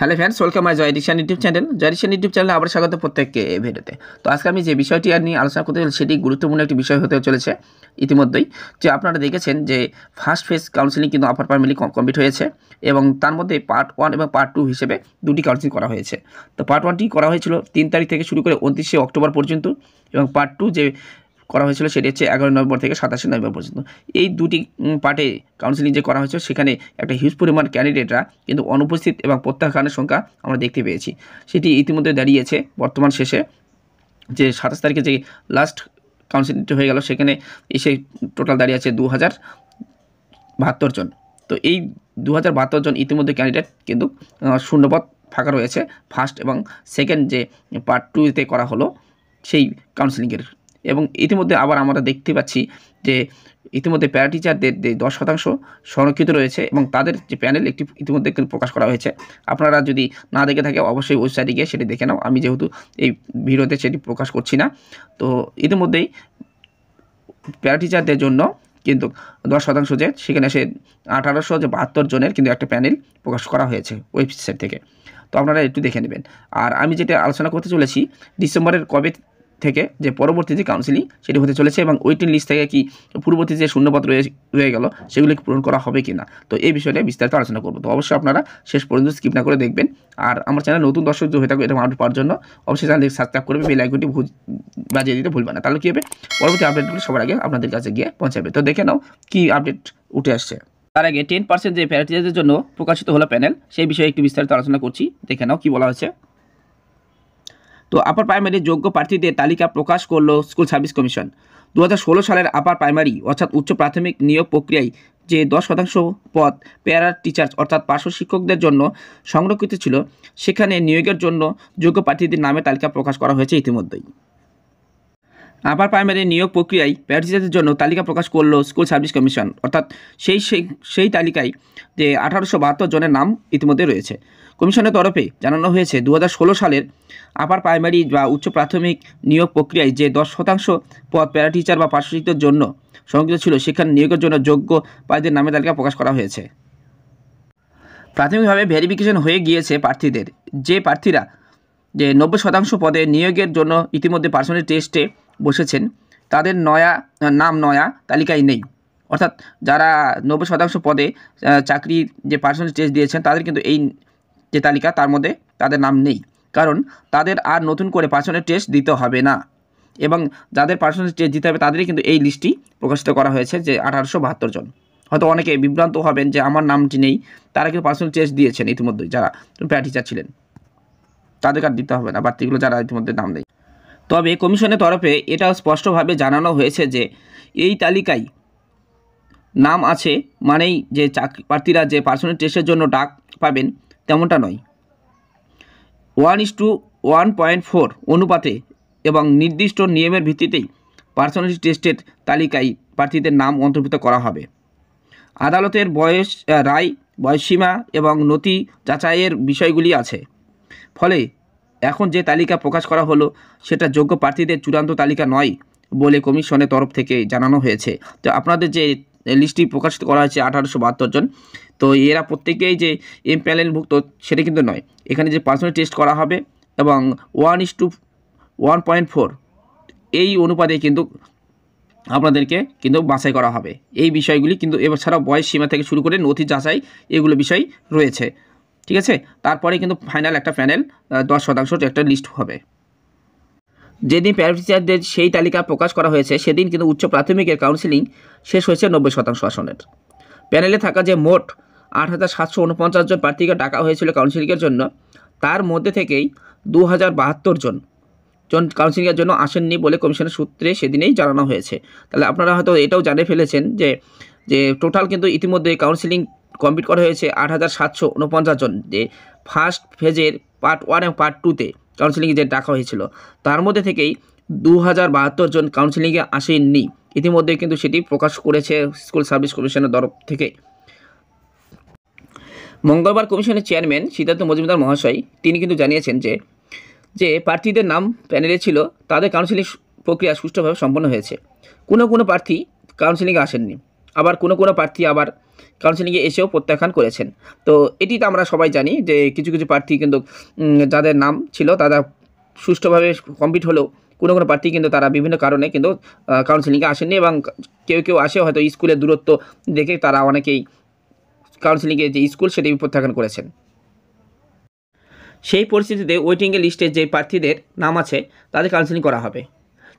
Hello friends, welcome my Joy edition YouTube channel. Joy edition YouTube চ্যানেলে আবার স্বাগত প্রত্যেককে এই ভিডিওতে। তো আজকে আমি যে বিষয়টি নিয়ে আলোচনা করতে চলেছি সেটি গুরুত্বপূর্ণ একটি বিষয় হতে চলেছে। ইতিমধ্যেই যে আপনারা দেখেছেন যে ফার্স্ট ফেজ কাউন্সিলিং কিন্তু আপার প্রাইমারি কমপ্লিট হয়েছে এবং তার মধ্যে পার্ট 1 এবং পার্ট 2 হিসেবে দুটি কাউন্সিলিং করা হয়েছে। তো পার্ট 1টি করা হয়েছিল 3 তারিখ থেকে শুরু করে 29শে অক্টোবর পর্যন্ত এবং পার্ট 2 যে করা হয়েছিল সেটি হচ্ছে 11 নভেম্বর থেকে 27শে নভেম্বর পর্যন্ত। এই দুটি পার্টে কাউন্সিলিং যে করা হয়েছে সেখানে একটা হিউজ পরিমাণ ক্যান্ডিডেটরা কিন্তু অনুপস্থিত এবং প্রত্যাখ্যানের সংখ্যা আমরা দেখতে পেয়েছি। সেটি ইতিমধ্যে দাঁড়িয়েছে বর্তমান শেষে যে 27 তারিখে যে লাস্ট কাউন্সিলিংটি হয়ে গেল সেখানে এসে টোটাল দাঁড়িয়ে আছে 2072 জন। তো এই 2072 জন ইতিমধ্যে ক্যান্ডিডেট কিন্তু শূন্যপদ ফাঁকা রয়েছে ফার্স্ট এবং সেকেন্ড যে পার্ট 2তে করা হলো সেই কাউন্সিলিংয়ের। এবং ইতিমধ্যে আবার আমরা দেখতে পাচ্ছি যে ইতিমধ্যে প্যারা টিচারদের যে 10% সংরক্ষিত রয়েছে এবং তাদের যে প্যানেল একটি ইতিমধ্যে প্রকাশ করা হয়েছে। আপনারা যদি না দেখে থাকে অবশ্যই ওয়েবসাইটে গিয়ে সেটি দেখে নাও। আমি যেহেতু এই ভিডিওতে সেটি প্রকাশ করছি না, তো ইতিমধ্যেই প্যারা টিচারদের জন্য কিন্তু 10% যে সেখানে সে 1872 জনের কিন্তু একটা প্যানেল প্রকাশ করা হয়েছে ওয়েবসাইট থেকে। তো আপনারা একটু দেখে নেবেন। আর আমি যেটা আলোচনা করতে চলেছি ডিসেম্বরের কবে থেকে যে পরবর্তী যে কাউন্সিলিং সেটি হতে চলেছে এবং ওয়েটিং লিস্ট থেকে কি পূর্ববর্তী যে শূন্যপদ রয়ে গেল সেগুলিকে পূরণ করা হবে কি না, তো এই বিষয়টা বিস্তারিত আলোচনা করব। তো অবশ্যই আপনারা শেষ পর্যন্ত স্কিপ না করে দেখবেন। আর আমার চ্যানেল নতুন দর্শক যদি হয়ে থাকবে এটা আপডেট পাওয়ার জন্য অবশ্যই চ্যানেলটি সাবস্ক্রাইব করবে, বেল আইকনটি বাজিয়ে দিতে ভুলবেন না। তাহলে কী হবে, পরবর্তী আপডেটগুলো সবার আগে আপনাদের কাছে গিয়ে পৌঁছাবে। তো দেখে নাও কি আপডেট উঠে আসছে। তার আগে 10% যে প্যারা টিচারদের জন্য প্রকাশিত হলো প্যানেল সেই বিষয়ে একটু বিস্তারিত আলোচনা করছি। দেখে নাও কি বলা হয়েছে। তো আপার প্রাইমারি যোগ্য প্রার্থীদের তালিকা প্রকাশ করলো স্কুল সার্ভিস কমিশন। 2016 সালের আপার প্রাইমারি অর্থাৎ উচ্চ প্রাথমিক নিয়োগ প্রক্রিয়ায় যে 10% পদ প্যারা টিচার অর্থাৎ পার্শ্ব শিক্ষকদের জন্য সংরক্ষিত ছিল সেখানে নিয়োগের জন্য যোগ্য প্রার্থীদের নামে তালিকা প্রকাশ করা হয়েছে ইতিমধ্যেই। আপার প্রাইমারি নিয়োগ প্রক্রিয়ায় প্যারা টিচারদের জন্য তালিকা প্রকাশ করলো স্কুল সার্ভিস কমিশন, অর্থাৎ সেই তালিকায় যে 1872 জনের নাম ইতিমধ্যে রয়েছে। কমিশনের তরফে জানানো হয়েছে 2016 সালের আপার প্রাইমারি বা উচ্চ প্রাথমিক নিয়োগ প্রক্রিয়ায় যে 10% পদ প্যারা টিচার বা পার্শ্ব শিক্ষকদের জন্য সংরক্ষিত ছিল সেখানে নিয়োগের জন্য যোগ্য প্রার্থীদের নামের তালিকা প্রকাশ করা হয়েছে। প্রাথমিকভাবে ভেরিফিকেশন হয়ে গিয়েছে প্রার্থীদের। যে প্রার্থীরা যে 90% পদে নিয়োগের জন্য ইতিমধ্যে পার্সোনাল টেস্টে বসেছেন তাদের নাম নয়া তালিকায় নেই। অর্থাৎ যারা 90% পদে চাকরির যে পার্সোনাল টেস্ট দিয়েছেন তাদের কিন্তু এই যে তালিকা তার মধ্যে তাদের নাম নেই, কারণ তাদের আর নতুন করে পার্সোনাল টেস্ট দিতে হবে না এবং যাদের পার্সোনাল টেস্ট দিতে হবে তাদেরই কিন্তু এই লিস্টটি প্রকাশিত করা হয়েছে যে 1872 জন। হয়তো অনেকে বিভ্রান্ত হবেন যে আমার নামটি নেই, তারা কিন্তু পার্সোনাল টেস্ট দিয়েছেন ইতিমধ্যে যারা প্যারা টিচার ছিলেন, তাদেরকে আর দিতে হবে না বাড়তিগুলো যারা ইতিমধ্যে নাম নেই। তবে কমিশনের তরফে এটাও স্পষ্টভাবে জানানো হয়েছে যে এই তালিকায় নাম আছে মানেই যে চাকরি প্রার্থীরা যে পার্সোনাল টেস্টের জন্য ডাক পাবেন তেমনটা নয়। 1:1.4 অনুপাতে এবং নির্দিষ্ট নিয়মের ভিত্তিতেই পার্সোনালিটি টেস্টের তালিকায় প্রার্থীদের নাম অন্তর্ভুক্ত করা হবে। আদালতের রায়, বয়সসীমা এবং নথি যাচাইয়ের বিষয়গুলি আছে। ফলে এখন যে তালিকা প্রকাশ করা হলো সেটা যোগ্য প্রার্থীদের চূড়ান্ত তালিকা নয় বলে কমিশনের তরফ থেকে জানানো হয়েছে। তো আপনাদের যে লিস্টটি প্রকাশিত করা হয়েছে 1872 জন, তো এরা প্রত্যেকেই যে এম প্যানেলভুক্ত সেটা কিন্তু নয়। এখানে যে পার্সোনাল টেস্ট করা হবে এবং 1:1.4 এই অনুপাতে কিন্তু আপনাদেরকে কিন্তু বাছাই করা হবে। এই বিষয়গুলি কিন্তু এবার ছাড়াও বয়স সীমা থেকে শুরু করে নথি যাচাই এগুলো বিষয় রয়েছে, ঠিক আছে। তারপরে কিন্তু ফাইনাল একটা প্যানেল 10% একটা লিস্ট হবে। যেদিন প্যারা টিচারদের সেই তালিকা প্রকাশ করা হয়েছে সেদিন কিন্তু উচ্চ প্রাথমিকের কাউন্সিলিং শেষ হয়েছে 90% আসনের। প্যানেলে থাকা যে মোট 8749 জন প্রার্থীকে ডাকা হয়েছিল কাউন্সিলিংয়ের জন্য, তার মধ্যে থেকেই 2072 জন কাউন্সিলিংয়ের জন্য আসেননি বলে কমিশনের সূত্রে সেদিনেই জানানো হয়েছে। তাহলে আপনারা হয়তো এটাও জানে ফেলেছেন যে টোটাল কিন্তু ইতিমধ্যে কাউন্সিলিং কমপ্লিট করা হয়েছে 8749 জন, যে ফার্স্ট ফেজের পার্ট 1 এবং পার্ট 2তে কাউন্সিলিংয়ে যে ডাকা হয়েছিল তার মধ্যে থেকেই 2072 জন কাউন্সিলিংয়ে আসেননি। ইতিমধ্যে কিন্তু সেটি প্রকাশ করেছে স্কুল সার্ভিস কমিশনের তরফ থেকে। মঙ্গলবার কমিশনের চেয়ারম্যান সিদ্ধার্থ মজুমদার মহাশয় তিনি কিন্তু জানিয়েছেন যে প্রার্থীদের নাম প্যানেলে ছিল তাদের কাউন্সিলিং প্রক্রিয়া সুষ্ঠুভাবে সম্পন্ন হয়েছে। কোনো প্রার্থী কাউন্সিলিংয়ে আসেননি, আবার কোনো প্রার্থী আবার কাউন্সিলিংয়ে এসেও প্রত্যাখ্যান করেছেন। তো এটি তো আমরা সবাই জানি যে কিছু কিছু প্রার্থী কিন্তু যাদের নাম ছিল তারা সুষ্ঠুভাবে কমপ্লিট হলেও কোনো কোনো প্রার্থী কিন্তু তারা বিভিন্ন কারণে কিন্তু কাউন্সিলিংয়ে আসেননি, এবং কেউ কেউ আসে হয়তো স্কুলের দূরত্ব দেখে তারা অনেকেই কাউন্সিলিংয়ে যে স্কুল সেটি প্রত্যাখ্যান করেছেন। সেই পরিস্থিতিতে ওয়েটিংয়ের লিস্টে যে প্রার্থীদের নাম আছে তাদের কাউন্সিলিং করা হবে।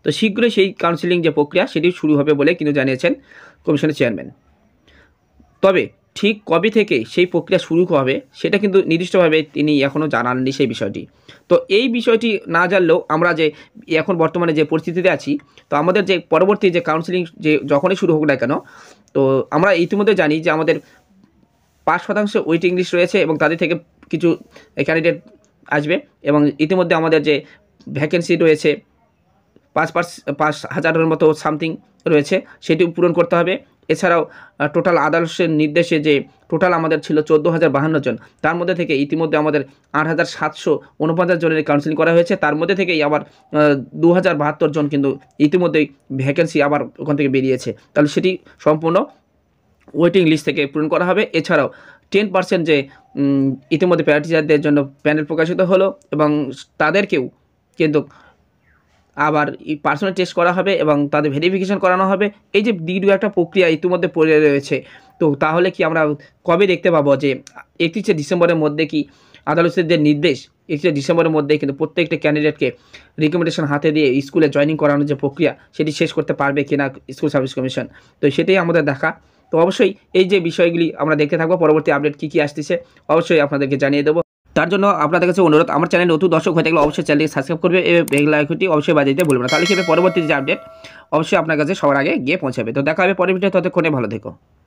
তো শীঘ্রই সেই কাউন্সিলিং যে প্রক্রিয়া সেটি শুরু হবে বলে কিন্তু জানিয়েছেন কমিশনের চেয়ারম্যান। তবে ঠিক কবে থেকে সেই প্রক্রিয়া শুরু হবে সেটা কিন্তু নির্দিষ্টভাবে তিনি এখনও জানাননি সেই বিষয়টি। তো এই বিষয়টি না জানলেও আমরা যে এখন বর্তমানে যে পরিস্থিতিতে আছি, তো আমাদের যে পরবর্তী যে কাউন্সিলিং যে যখনই শুরু হোক না কেন, তো আমরা ইতিমধ্যে জানি যে আমাদের 5% ওয়েটিং লিস্ট রয়েছে এবং তাদের থেকে কিছু ক্যান্ডিডেট আসবে, এবং ইতিমধ্যে আমাদের যে ভ্যাকেন্সি রয়েছে 5,000-এর মতো সামথিং রয়েছে, সেটি পূরণ করতে হবে। এছাড়াও টোটাল আদালতের নির্দেশে যে টোটাল আমাদের ছিল 14,052 জন, তার মধ্যে থেকে ইতিমধ্যে আমাদের 8,749 জনের কাউন্সিলিং করা হয়েছে। তার মধ্যে থেকেই আবার 2,072 জন কিন্তু ইতিমধ্যেই ভ্যাকেন্সি আবার ওখান থেকে বেরিয়েছে। তাহলে সেটি সম্পূর্ণ ওয়েটিং লিস্ট থেকে পূরণ করা হবে। এছাড়াও 10% যে ইতিমধ্যে প্রার্থীদের জন্য প্যানেল প্রকাশিত হলো, এবং তাদেরকেও কিন্তু আবার পার্সোনাল টেস্ট করা হবে এবং তাদের ভেরিফিকেশন করানো হবে। এই যে দীর্ঘ একটা প্রক্রিয়া ইতিমধ্যে পড়ে রয়েছে, তো তাহলে কি আমরা কবে দেখতে পাবো যে 31শে ডিসেম্বরের মধ্যে কি আদালতের যে নির্দেশ 31শে ডিসেম্বরের মধ্যে কিন্তু প্রত্যেকটা ক্যান্ডিডেটকে রিকমেন্ডেশন হাতে দিয়ে স্কুলে জয়েনিং করানোর যে প্রক্রিয়া সেটি শেষ করতে পারবে কিনা স্কুল সার্ভিস কমিশন। তো সেটাই আমাদের দেখা। তো অবশ্যই এই যে বিষয়গুলি আমরা দেখতে থাকবো, পরবর্তী আপডেট কী আসতেছে অবশ্যই আপনাদেরকে জানিয়ে দেবো। তার জন্য আপনাদের কাছে অনুরোধ, আমার চ্যানেল নতুন দর্শক হয়ে থাকলে অবশ্যই চ্যানেলটি সাবস্ক্রাইব করবে এবং বেল আইকনটি অবশ্যই বাজিয়ে দিতে ভুলবেন না, তাহলে কি পরবর্তী যে আপডেট অবশ্যই আপনার কাছে সবার আগে গিয়ে পৌঁছাবে। তো দেখা হবে পরের ভিডিও, ততক্ষণে ভালো থেকো।